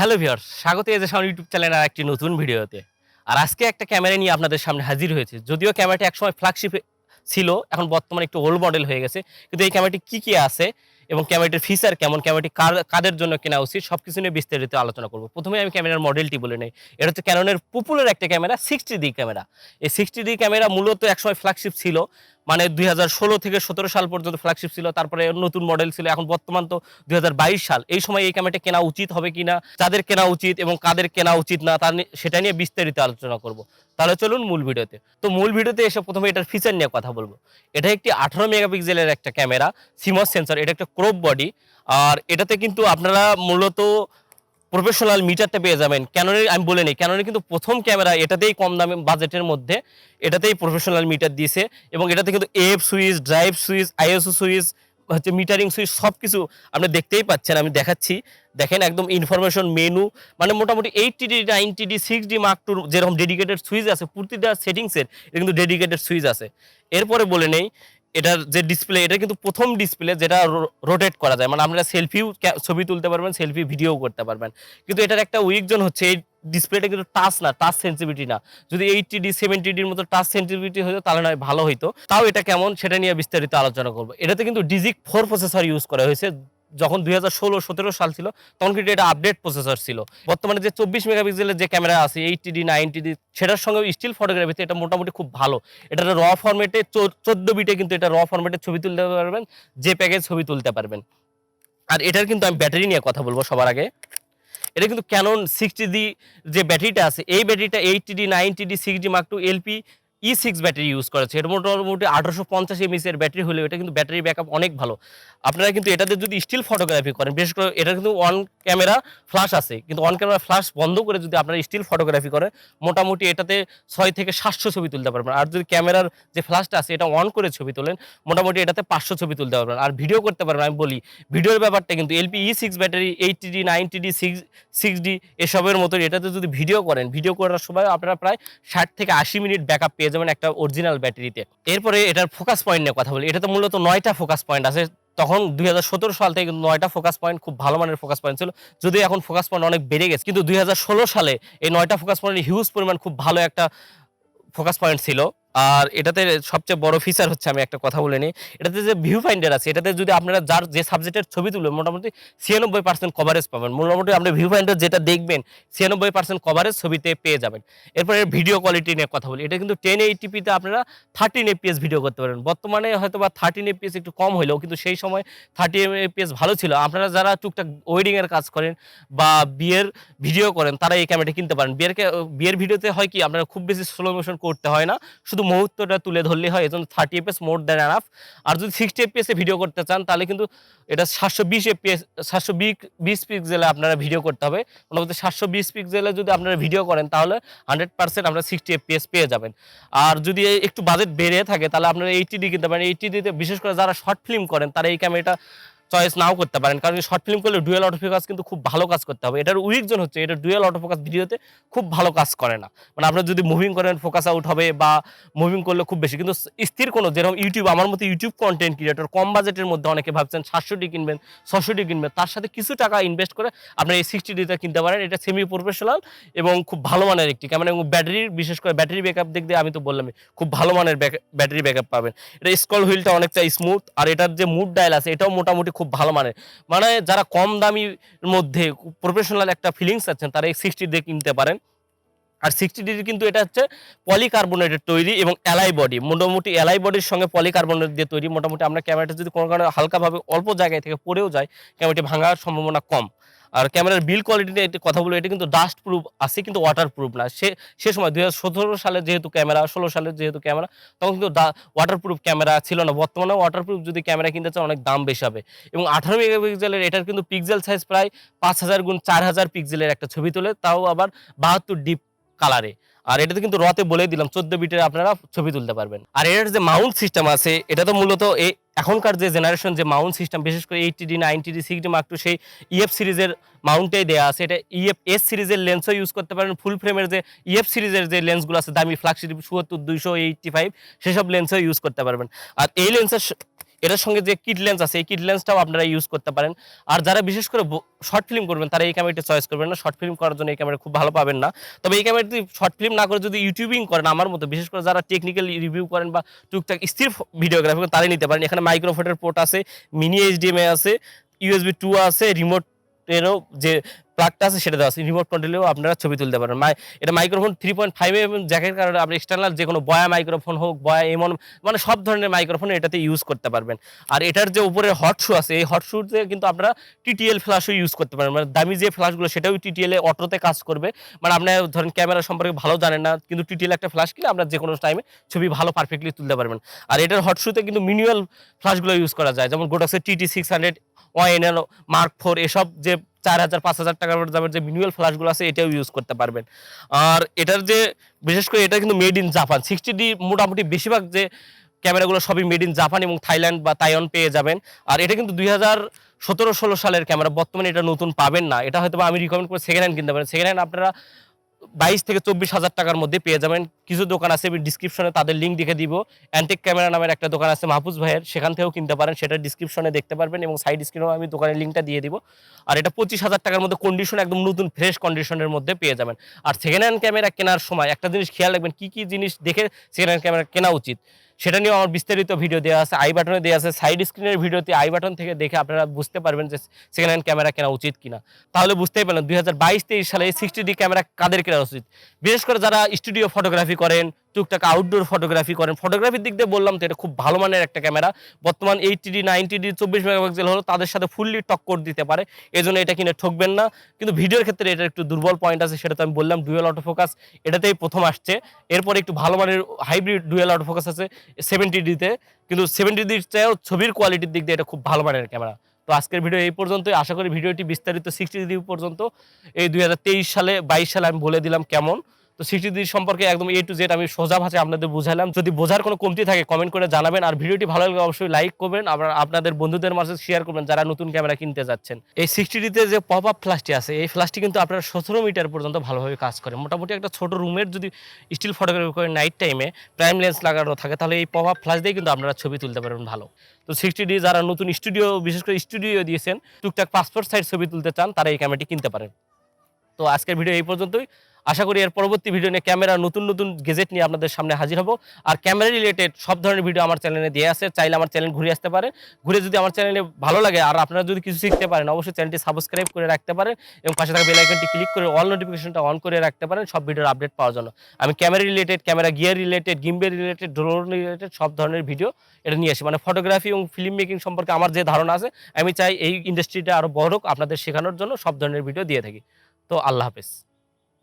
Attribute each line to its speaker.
Speaker 1: Hello viewers, স্বাগত এজেশন YouTube চ্যানেলের আরেকটি নতুন ভিডিওতে। আর আজকে একটা ক্যামেরা নিয়ে আপনাদের সামনে হাজির হয়েছে। যদিও ক্যামেরাটি একসময় ফ্ল্যাগশিপ ছিল, এখন বর্তমানে একটু ওল্ড মডেল হয়ে গেছে। কিন্তু এই ক্যামেরাটি কি আছে এবং ক্যামেরাটির ফিচার কেমন, ক্যামেরাটি কাদের জন্য কেনা উচিত, সবকিছু নিয়ে বিস্তারিত আলোচনা করব। প্রথমে আমি ক্যামেরার মডেলটি বলে নেই। এটা হচ্ছে ক্যাননের পপুলার একটা ক্যামেরা, 60D ক্যামেরা। এই 60D ক্যামেরা মূলত একসময় ফ্ল্যাগশিপ ছিল, মানে 2016 থেকে 17 সাল পর্যন্ত ফ্ল্যাগশিপ ছিল। তারপরে নতুন মডেল ছিল, এখন বর্তমান তো 2022 সাল। এই সময় এই ক্যামেরাটা কেনা উচিত হবে কিনা, তাদের কেনা উচিত এবং কাদের কেনা উচিত না, সেটা নিয়ে বিস্তারিত আলোচনা করব। তাহলে চলুন মূল ভিডিওতে। তো মূল ভিডিওতে এসে প্রথমে এটার ফিচার নিয়ে কথা বলবো। এটা একটি 18 মেগাপিক্সেলের একটা ক্যামেরা, সিমস সেন্সর, এটা একটা ক্রপ বডি। আর এটাতে কিন্তু আপনারা মূলত প্রফেশনাল মিটারটা পেয়ে যাবেন। ক্যাননের আমি বলে নিই, ক্যাননের কিন্তু প্রথম ক্যামেরা এটাতেই কম দামে বাজেটের মধ্যে এটাতেই প্রফেশনাল মিটার দিয়েছে। এবং এটাতে কিন্তু F switch, drive switch, ISO switch, হচ্ছে মিটারিং সুইচ, সব কিছু আপনি দেখতেই পাচ্ছেন। আমি দেখাচ্ছি, দেখেন একদম ইনফরমেশন মেনু, মানে মোটামুটি 80D, 90D, 6D Mark II যেরকম ডেডিকেটেড সুইচ আছে প্রতিটা সেটিংসের, এটা কিন্তু ডেডিকেটেড সুইচ আছে। এরপরে বলে নেই, এটার যে ডিসপ্লে, এটা কিন্তু প্রথম ডিসপ্লে যেটা রোটেট করা যায়, মানে আপনারা সেলফিও ছবি তুলতে পারবেন, সেলফি ভিডিও করতে পারবেন। কিন্তু এটার একটা উইকজন হচ্ছে এই ডিসপ্লেটা কিন্তু টাচ না, টাচ সেন্সিটিভিটি না। যদি 80D 70Dর মতো টাচ সেন্সিটিভিটি হতো তাহলে নয় ভালো হইতো। তাও এটা কেমন সেটা নিয়ে বিস্তারিত আলোচনা করবো। এটাতে কিন্তু ডিজিক 4 প্রসেসর ইউজ করা হয়েছে। যখন 2016-17 সাল ছিল তখন কিন্তু এটা আপডেট প্রসেসর ছিল। বর্তমানে যে 24 মেগাপিক্সেলের যে ক্যামেরা আছে 80D 90D, সেটার সঙ্গে স্টিল ফটোগ্রাফিতে এটা মোটামুটি খুব ভালো। এটা র ফরম্যাটে 14 বিটে কিন্তু এটা র ফরম্যাটে ছবি তুলতে পারবেন, যে প্যাকেজ ছবি তুলতে পারবেন। আর এটার কিন্তু আমি ব্যাটারি নিয়ে কথা বলবো সবার আগে। এটা কিন্তু ক্যানন 60D যে ব্যাটারিটা আছে, এই ব্যাটারিটা 80D 90D 6D Mark II LP E6 battery use করেছে। এটা মোটামুটি 1850 mAh এর ব্যাটারি হলেও এটা কিন্তু ব্যাটারি ব্যাকআপ অনেক ভালো। আপনারা কিন্তু এটাতে যদি স্টিল ফটোগ্রাফি করেন, বিশেষ করে এটা কিন্তু অন ক্যামেরা ফ্ল্যাশ আছে, কিন্তু অন ক্যামেরা ফ্ল্যাশ বন্ধ করে যদি আপনারা স্টিল ফটোগ্রাফি করেন, মোটামুটি এটাতে 6 থেকে 700 ছবি তুলতে পারবেন। আর যদি ক্যামেরার যে ফ্ল্যাশটা আছে এটা অন করে ছবি তোলেন, মোটামুটি এটাতে 500 ছবি তুলতে পারবেন। আর ভিডিও করতে পারবেন। আমি বলি ভিডিওর ব্যাপারটা কিন্তু LP E6 battery 80D 90D 6D এসবের মতো এটাতে যদি ভিডিও করেন, ভিডিও করার সময় আপনারা প্রায় 60 থেকে 80 মিনিট ব্যাকআপ পেয়ে যাবেন একটা অরিজিনাল ব্যাটারিতে। এরপরে এটার ফোকাস পয়েন্ট নিয়ে কথা বলি। এটাতে মূলত 9টা ফোকাস পয়েন্ট আছে। তখন 2017 সাল থেকে কিন্তু 9টা ফোকাস পয়েন্ট, খুব ভালো মানের ফোকাস পয়েন্ট ছিল। যদিও এখন ফোকাস পয়েন্ট অনেক বেড়ে গেছে, কিন্তু 2016 সালে এই 9টা ফোকাস পয়েন্টের হিউজ পরিমাণ খুব ভালো একটা ফোকাস পয়েন্ট ছিল। আর এটাতে সবচেয়ে বড় ফিচার হচ্ছে, আমি একটা কথা বলে নিই, এটাতে যে ভিউ ফাইন্ডার আছে, এটাতে যদি আপনারা যার যে সাবজেক্টের ছবি তুলবেন মোটামুটি 96% কভারেজ পাবেন। মোটামুটি আপনি ভিউ ফাইন্ডার যেটা দেখবেন 96% কভারেজ ছবিতে পেয়ে যাবেন। এরপরে ভিডিও কোয়ালিটি নিয়ে কথা বলি। এটা কিন্তু 1080pতে আপনারা 13 fps ভিডিও করতে পারেন। বর্তমানে হয়তো বা 13 fps একটু কম হইলেও কিন্তু সেই সময় 30 fps ভালো ছিল। আপনারা যারা টুকটাক ওয়েডিংয়ের কাজ করেন বা বিয়ের ভিডিও করেন তারা এই ক্যামেরাটা কিনতে পারেন। বিয়ের ভিডিওতে হয় কি, আপনারা খুব বেশি স্লো মোশন করতে হয় না, শুধু মুহূর্তটা তুলে ধরলেই হয়। এজন্য 30 fps মোর দ্যান এনাফ। আর যদি 60 fps এ ভিডিও করতে চান তাহলে কিন্তু এটা 720 fps 720 পিক্সেলে আপনারা ভিডিও করতে হবে। মোটামুটি 720 পিক্সেলে যদি আপনারা ভিডিও করেন তাহলে 100% আপনারা 60 fps পেয়ে যাবেন। আর যদি একটু বাজেট বেড়ে থাকে তাহলে আপনারা 80D কিনতে পারেন। 80Dতে বিশেষ করে যারা শর্ট ফিল্ম করেন তারা এই ক্যামেরাটা চয়েস নাও করতে পারেন, কারণ শর্ট ফিল্ম করলে ডুয়েল অটো ফোকাস কিন্তু খুব ভালো কাজ করতে হবে। এটার উইকজন হচ্ছে এটা ডুয়েল অটো ফোকাস ভিডিওতে খুব ভালো কাজ করে না। মানে আপনারা যদি মুভিং করেন ফোকাস আউট হবে, বা মুভিং করলে খুব বেশি। কিন্তু স্থির কোনো, যেরকম ইউটিউব, আমার মতো ইউটিউব কন্টেন্ট ক্রিয়েটর কম বাজেটের মধ্যে অনেকে ভাবছেন 700D কিনবেন, 600D কিনবেন, তার সাথে কিছু টাকা ইনভেস্ট করে আপনারা এই 60Dটা কিনতে পারেন। এটা সেমি প্রফেশনাল এবং খুব ভালো মানের একটি ক্যামেরা। এবং ব্যাটারির, বিশেষ করে ব্যাটারি ব্যাকআপ দিক দিয়ে আমি তো বললামই, খুব ভালো মানের ব্যাটারি ব্যাকআপ পাবেন। এটা স্ক্রল হুইলটা অনেকটা স্মুথ, আর এটার যে মুড ডায়াল আছে এটাও মোটামুটি খুব ভালো মানের। মানে যারা কম দামির মধ্যে প্রফেশনাল একটা ফিলিংস আছেন তারা এই 60D কিনতে পারেন। আর 60D কিন্তু এটা হচ্ছে পলিকার্বনেটের তৈরি এবং অ্যালাই বডি, মোটামুটি অ্যালাই বডির সঙ্গে পলিকার্বনেট দিয়ে তৈরি। মোটামুটি আমরা ক্যামেরাটা যদি কোনো কারণে হালকাভাবে অল্প জায়গায় থেকে পড়েও যায়, ক্যামেরাটি ভাঙার সম্ভাবনা কম। আর ক্যামেরার বিল কোয়ালিটি নিয়ে একটি কথা বলি, এটা কিন্তু ডাস্ট প্রুফ আছে কিন্তু ওয়াটার প্রুফ না। সে সময় 2017 সালের যেহেতু ক্যামেরা, 16 সালের যেহেতু ক্যামেরা, তখন কিন্তু ওয়াটার প্রুফ ক্যামেরা ছিল না। বর্তমানে ওয়াটার প্রুফ যদি ক্যামেরা কিনতে চান অনেক দাম বেশি হবে। এবং 18 মেগাপিক্সেলের এটার কিন্তু পিক্সেল সাইজ প্রায় 5000 × 4000 পিক্সেলের একটা ছবি তোলে, তাও আবার 72 ডিপ কালারে। আর এটাতে কিন্তু রতে বলে দিলাম 14 বিটের আপনারা ছবি তুলতে পারবেন। আর এর যে মাউন্ট সিস্টেম আছে, এটা তো মূলত এখনকার যে জেনারেশন যে মাউন্ট সিস্টেম, বিশেষ করে 80D 90D 6D Mark II সেই EF সিরিজের মাউন্টেই দেওয়া আছে। এটা EF সিরিজের লেন্সও ইউজ করতে পারেন। ফুল ফ্রেমের যে EF সিরিজের যে লেন্সগুলো আছে দামি ফ্ল্যাগশিপ 77, 200, 85 সেসব লেন্সও ইউজ করতে পারবেন। আর এই লেন্সের এটার সঙ্গে যে কিট লেন্স আছে এই কিট লেন্সটাও আপনারা ইউজ করতে পারেন। আর যারা বিশেষ করে শর্ট ফিল্ম করবেন তারা এই ক্যামেরাটি চয়েস করবেন না, শর্ট ফিল্ম করার জন্য এই ক্যামেরা খুব ভালো পাবেন না। তবে এই ক্যামেরাটি শর্ট ফিল্ম না করে যদি ইউটিউবিং করেন আমার মতো, বিশেষ করে যারা টেকনিক্যাল রিভিউ করেন বা টুকটাক স্থির ভিডিওগ্রাফি করেন তারাই নিতে পারেন। এখানে মাইক্রোফোনের পোর্ট আছে, মিনি এইচডিএমআই আছে, ইউএসবি 2 আছে, রিমোটেরও যে প্লাগটা আছে সেটা দেওয়া আছে, রিমোট কন্ট্রোলেও আপনারা ছবি তুলতে পারেন। এটা মাইক্রোফোন 3.5 mm জ্যাকের কারণে আপনি এক্সটার্নাল যে কোনো বয়া মাইক্রোফোন হোক, বয়া এমন মানে সব ধরনের মাইক্রোফোন এটাতে ইউজ করতে পারবেন। আর এটার যে উপরে হট শু আছে এই হট শুতে কিন্তু আপনারা টিটিএল ফ্ল্যাশও ইউজ করতে পারেন, মানে দামি যে ফ্ল্যাশগুলো সেটাও টিটিএল এ অটোতে কাজ করবে। মানে আপনার ধরেন ক্যামেরা সম্পর্কে ভালো জানেন না, কিন্তু টিটিএল একটা ফ্ল্যাশ কিনে আপনার যে কোনো টাইমে ছবি ভালো পারফেক্টলি তুলতে পারবেন। আর এটার হট শুতে কিন্তু মিনিমাল ফ্ল্যাশগুলো ইউজ করা যায়, যেমন গোটাক্সের TT600 ONL Mark 4 এসব যে 4000-5000 টাকার দামের যে মিনিমাল ফ্ল্যাশগুলো আছে এটাও ইউজ করতে পারবেন। আর এটার যে বিশেষ করে এটা কিন্তু মেড ইন জাপান 60D, মোটামুটি বেশিরভাগ যে ক্যামেরাগুলো সবই মেড ইন জাপান এবং থাইল্যান্ড বা তাইওয়ান পেয়ে যাবেন। আর এটা কিন্তু 2017-16 সালের ক্যামেরা, বর্তমানে এটা নতুন পাবেন না। এটা হয়তো আমি রিকমেন্ড করে সেকেন্ড হ্যান্ড কিনতে পারেন। সেকেন্ড হ্যান্ড আপনারা 22,000-24,000 টাকার মধ্যে পেয়ে যাবেন। কিছু দোকান আছে, আমি ডিসক্রিপশনে তাদের লিঙ্ক দেখে দিব। অ্যান্টেক ক্যামেরা নামের একটা দোকান আছে মাহফুজ ভাইয়ের, সেখান থেকেও কিনতে পারেন, সেটা ডিসক্রিপশনে দেখতে পারবেন এবং সাইড স্ক্রিনেও আমি দোকানের লিঙ্কটা দিয়ে দিব। আর এটা 25,000 টাকার মধ্যে কন্ডিশন একদম নতুন ফ্রেশ কন্ডিশনের মধ্যে পেয়ে যাবেন। আর সেকেন্ড হ্যান্ড ক্যামেরা কেনার সময় একটা জিনিস খেয়াল রাখবেন, কি কি জিনিস দেখে সেকেন্ড হ্যান্ড ক্যামেরা কেনা উচিত সেটা নিয়েও আমার বিস্তারিত ভিডিও দেওয়া আছে, আই বাটনে দেওয়া আছে। সাইড স্ক্রিনের ভিডিওতে আই বাটন থেকে দেখে আপনারা বুঝতে পারবেন যে সেকেন্ড হ্যান্ড ক্যামেরা কেনা উচিত কিনা। তাহলে বুঝতেই পারলেন 2022-23 সালে 60D ক্যামেরা কাদের কেনা উচিত। বিশেষ করে যারা স্টুডিও ফটোগ্রাফি করেন, টুকটাক আউটডোর ফটোগ্রাফি করেন, ফটোগ্রাফির দিক দিয়ে বললাম তো এটা খুব ভালো মানের একটা ক্যামেরা। বর্তমান 80D 90D 24 মেগাপিক্সেল হলো তাদের সাথে ফুললি টক্কর দিতে পারে, এই জন্য এটা কিনে ঠকবেন না। কিন্তু ভিডিওর ক্ষেত্রে এটা একটু দুর্বল পয়েন্ট আছে, সেটা তো আমি বললাম। ডুয়াল অটো ফোকাস এটাতেই প্রথম আসছে, এরপরে একটু ভালো মানের হাইব্রিড ডুয়াল অটো ফোকাস আছে 70D-তে, কিন্তু 70D-র চেয়েও ছবির কোয়ালিটির দিক দিয়ে এটা খুব ভালো মানের ক্যামেরা। তো আজকের ভিডিও এই পর্যন্তই, আশা করি ভিডিওটি বিস্তারিত 60D পর্যন্ত এই 2023 সালে 22 সালে আমি বলে দিলাম কেমন। তো 60D সম্পর্কে একদম A to Z আমি সোজা ভাষায় আপনাদের বুঝালাম। যদি বোঝার কোনো কমতি থাকে কমেন্ট করে জানাবেন। আর ভিডিওটি ভালো লাগলে অবশ্যই লাইক করবেন, আপনাদের বন্ধুদের মাঝে শেয়ার করবেন যারা নতুন ক্যামেরা কিনতে যাচ্ছেন। এই 60D-তে যে পপ আপ ফ্ল্যাশটি আছে এই ফ্ল্যাশটি কিন্তু আপনার 17 মিটার পর্যন্ত ভালোভাবে কাজ করে। মোটামুটি একটা ছোট রুমের যদি স্টিল ফটোগ্রাফি করে নাইট টাইমে প্রাইম লেন্স লাগানো থাকে তাহলে এই পপ আপ ফ্ল্যাশ দিয়ে কিন্তু আপনারা ছবি তুলতে পারবেন ভালো। তো 60D যারা নতুন স্টুডিও, বিশেষ করে স্টুডিও দিয়েছেন, টুকটাক পাসপোর্ট সাইজ ছবি তুলতে চান, তারা এই ক্যামেরাটি কিনতে পারেন। তো আজকের ভিডিও এই পর্যন্তই। আশা করি এর পরবর্তী ভিডিও নিয়ে ক্যামেরা নতুন নতুন গেজেট নিয়ে আপনাদের সামনে হাজির হব। আর ক্যামেরা রিলেটেড সব ধরনের ভিডিও আমার চ্যানেলে দিয়ে আছে, চাইলে আমার চ্যানেল ঘুরে আসতে পারে। ঘুরে যদি আমার চ্যানেলে ভালো লাগে আর আপনারা যদি কিছু শিখতে পারেন অবশ্যই চ্যানেলটি সাবস্ক্রাইব করে রাখতে পারেন এবং পাশে থাকা বেল আইকনটি ক্লিক করে অল নোটিফিকেশনটা অন করে রাখতে পারেন সব ভিডিওর আপডেট পাওয়ার জন্য। আমি camera related, camera gear related, gimbal related, drone related সব ধরনের ভিডিও এটা নিয়ে আসি। মানে ফটোগ্রাফি এবং ফিল্ম মেকিং সম্পর্কে আমার যে ধারণা আছে আমি চাই এই ইন্ডাস্ট্রিটা আরও বড় হোক, আপনাদের শেখানোর জন্য সব ধরনের ভিডিও দিয়ে থাকি। তো আল্লাহ হাফেজ।